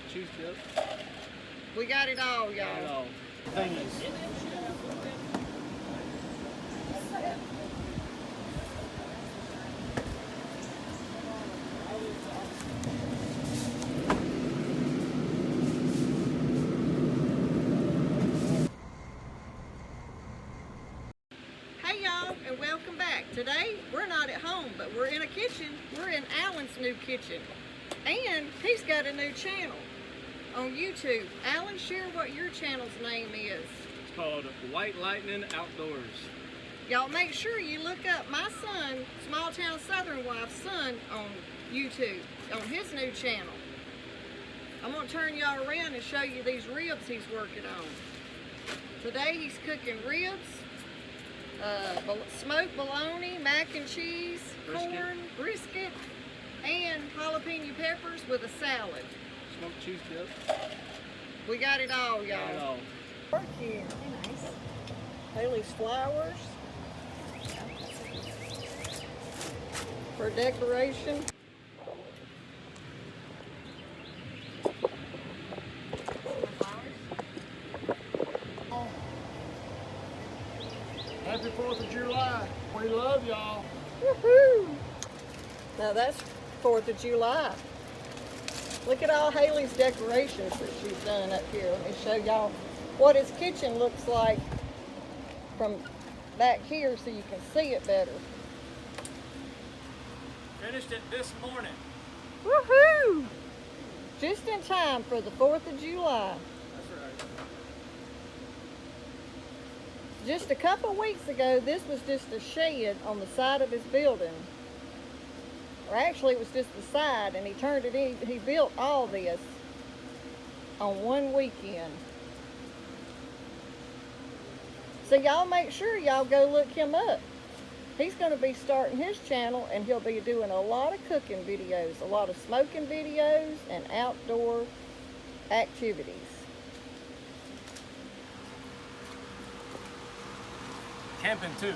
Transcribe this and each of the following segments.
Smoked cheese chips. We got it all, y'all. Got it all. Thingies. Hey y'all, and welcome back. Today, we're not at home, but we're in a kitchen. We're in Alan's new kitchen. And he's got a new channel on YouTube. Alan, share what your channel's name is. It's called White Lightning Outdoors. Y'all make sure you look up my son, Small Town Southern Wife's son, on YouTube, on his new channel. I'm gonna turn y'all around and show you these ribs he's working on. Today he's cooking ribs, smoked bologna, mac and cheese, corn, brisket, and jalapeno peppers with a salad. Smoked cheese chips. We got it all, y'all. Got it all. Barbecue. Nice. Haley's flowers for decoration. Happy 4th of July. We love y'all. Woohoo! Now that's 4th of July. Look at all Haley's decorations that she's done up here. Let me show y'all what his kitchen looks like from back here so you can see it better. Finished it this morning. Woohoo! Just in time for the 4th of July. That's right. Just a couple weeks ago, this was just a shed on the side of his building. Or actually, it was just the side, and he turned it in. He built all this on one weekend. So y'all make sure y'all go look him up. He's going to be starting his channel, and he'll be doing a lot of cooking videos, a lot of smoking videos, and outdoor activities. Camping too.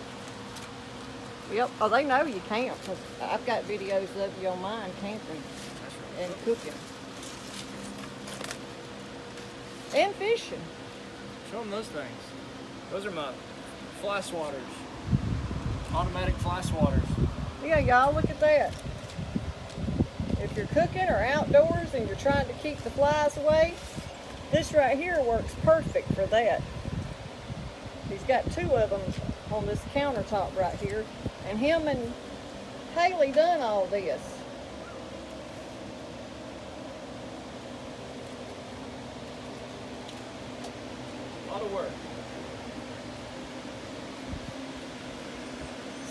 Yep. Oh, they know you camp, because I've got videos of you on mine camping and cooking. And fishing. Show them those things. Those are my fly swatters. Automatic fly swatters. Yeah, y'all, look at that. If you're cooking or outdoors and you're trying to keep the flies away, this right here works perfect for that. He's got two of them on this countertop right here, and him and Haley done all this. A lot of work.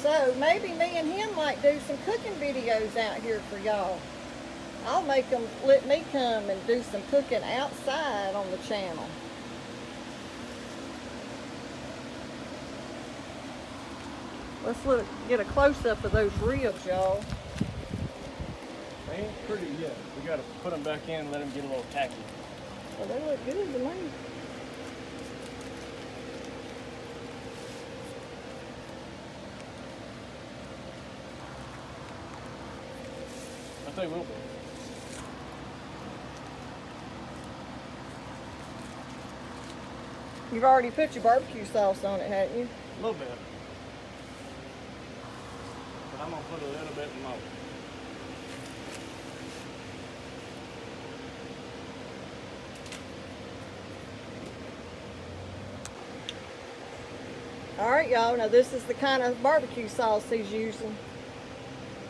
So maybe me and him might do some cooking videos out here for y'all. I'll make them let me come and do some cooking outside on the channel. Let's get a close-up of those ribs, y'all. They ain't pretty yet. We gotta put them back in and let them get a little tacky. Well, they look good to me. I think we'll be. You've already put your barbecue sauce on it, haven't you? A little bit. But I'm gonna put a little bit more. All right, y'all. Now this is the kind of barbecue sauce he's using.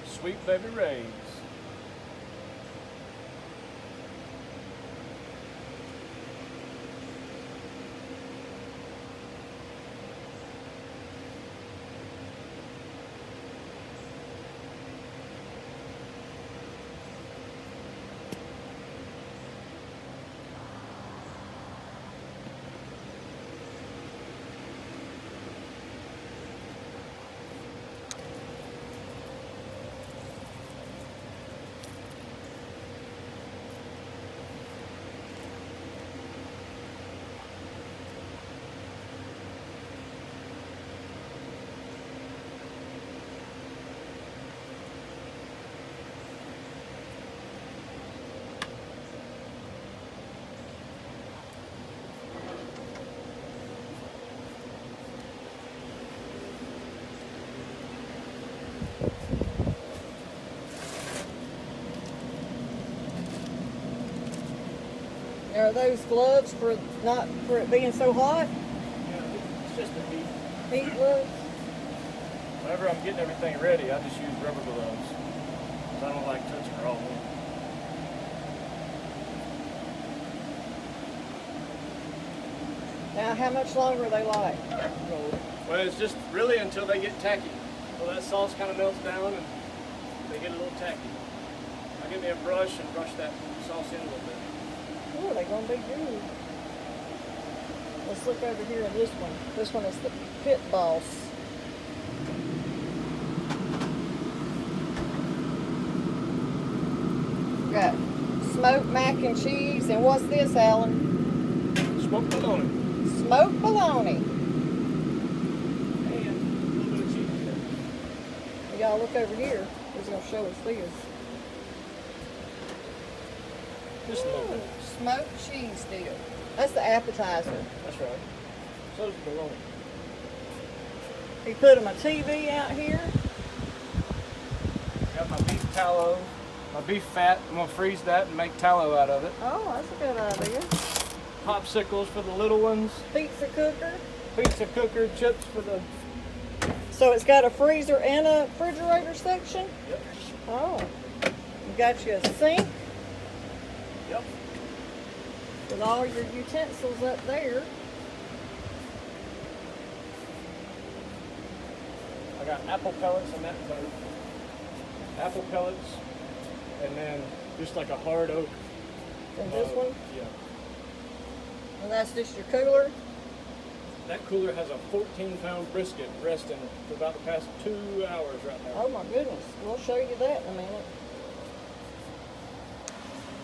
Sweet Baby Ray's. Are those gloves for not for it being so hot? Yeah, it's just a heat. Heat gloves? Whenever I'm getting everything ready, I just use rubber gloves. 'Cause I don't like touching raw meat. Now, how much longer are they like? Well, it's just really until they get tacky. So that sauce kind of melts down and they get a little tacky. I give me a brush and brush that sauce in a little bit. Oh, they're gonna be good. Let's look over here at this one. This one is the Pit Boss. Got smoked mac and cheese, and what's this, Alan? Smoked bologna. Smoked bologna. And a little bit of cheese there. Y'all look over here. He's gonna show us this. Just a little bit. Smoked cheese dip. That's the appetizer. That's right. So does the bologna. He put him a TV out here. Got my beef tallow, my beef fat. I'm gonna freeze that and make tallow out of it. Oh, that's a good idea. Popsicles for the little ones. Pizza cooker. Pizza cooker, chips for the. So it's got a freezer and a refrigerator section? Yep. Oh. You got you a sink Yep. with all your utensils up there. I got apple pellets in that tote. Apple pellets, and then just like a hard oak. And this one? Yeah. And that's just your cooler? That cooler has a 14-pound brisket resting for about the past 2 hours right now. Oh my goodness. We'll show you that in a minute.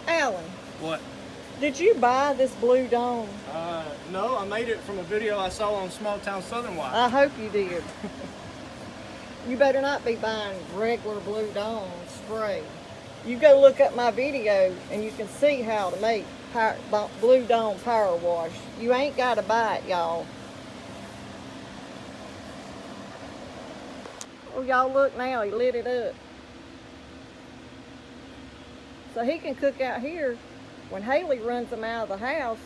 Alan, What? did you buy this blue dome? No, I made it from a video I saw on Small Town Southern Wife. I hope you did. You better not be buying regular blue dome spray. You go look up my video and you can see how to make blue dome power wash. You ain't got to buy it, y'all. Oh, y'all look now, he lit it up. So he can cook out here when Haley runs him out of the house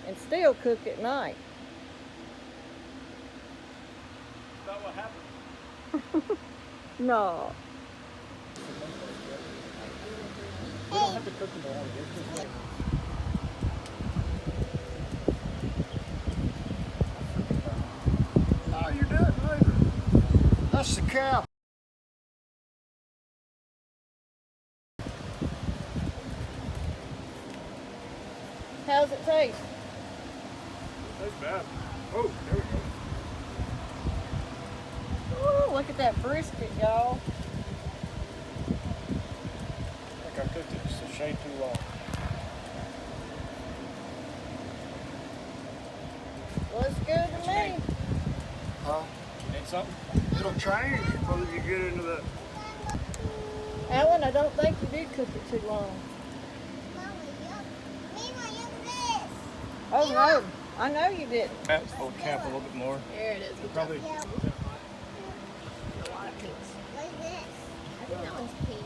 and still cook at night. Is that what happened? No. We don't have to cook them all. It's just No, you do it later. That's the cow. How's it taste? That's bad. Oh, there we go. Ooh, look at that brisket, y'all. I think I cooked it just a shade too long. Looks good to me. Huh? Need something? It'll change whether you get into that. Alan, I don't think you did cook it too long. Oh no, I know you didn't. We'll camp a little bit more. There it is. Probably. A lot of pinks. What is this? I think that one's pink.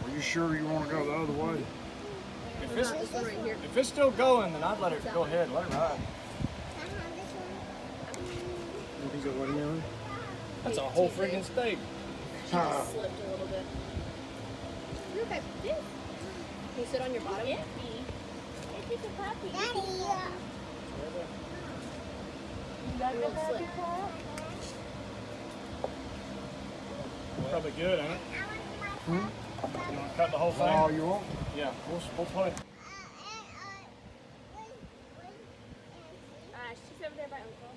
Are you sure you want to go the other way? If What it's, about this one right here? if it's still going, then I'd let it go ahead. Let it ride. That's a whole freaking steak. Huh. Slipped a little bit. You're okay. Yeah. Can you sit on your bottom? Yeah. It's a puppy. Daddy. You won't slip. Probably good, ain't it? Hmm? You want to cut the whole thing? Oh, you want? Yeah, we'll put it. She's over there by Uncle.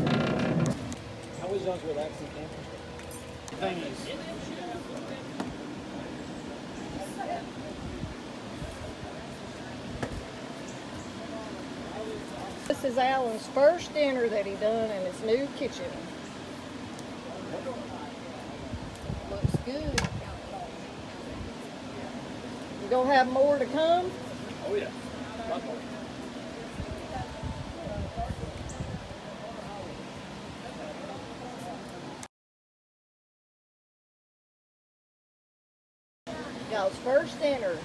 I always those relaxing camping thingies. This is Alan's first dinner that he done in his new kitchen. Looks good. You gonna have more to come? Oh yeah, a lot more. Y'all's first dinner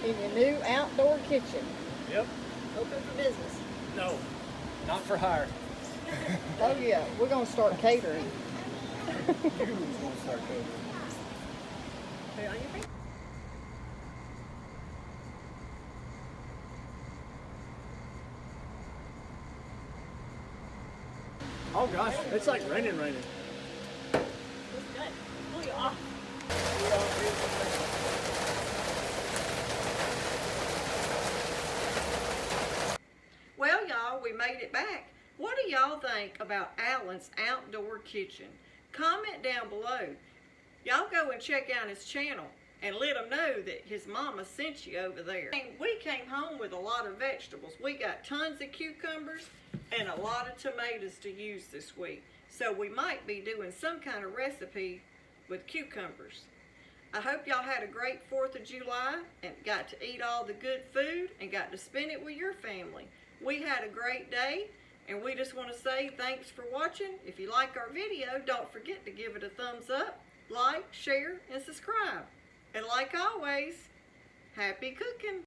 in your new outdoor kitchen. Yep. Open for business. No, not for hire. Oh yeah, we're gonna start catering. Who's gonna start cooking? Put it on your face. Oh gosh, it's like raining. It's good. Pull you off. Well, y'all, we made it back. What do y'all think about Alan's outdoor kitchen? Comment down below. Y'all go and check out his channel and let him know that his mama sent you over there. We came home with a lot of vegetables. We got tons of cucumbers and a lot of tomatoes to use this week. So we might be doing some kind of recipe with cucumbers. I hope y'all had a great 4th of July and got to eat all the good food and got to spend it with your family. We had a great day, and we just want to say thanks for watching. If you like our video, don't forget to give it a thumbs up, like, share, and subscribe. And like always, happy cooking!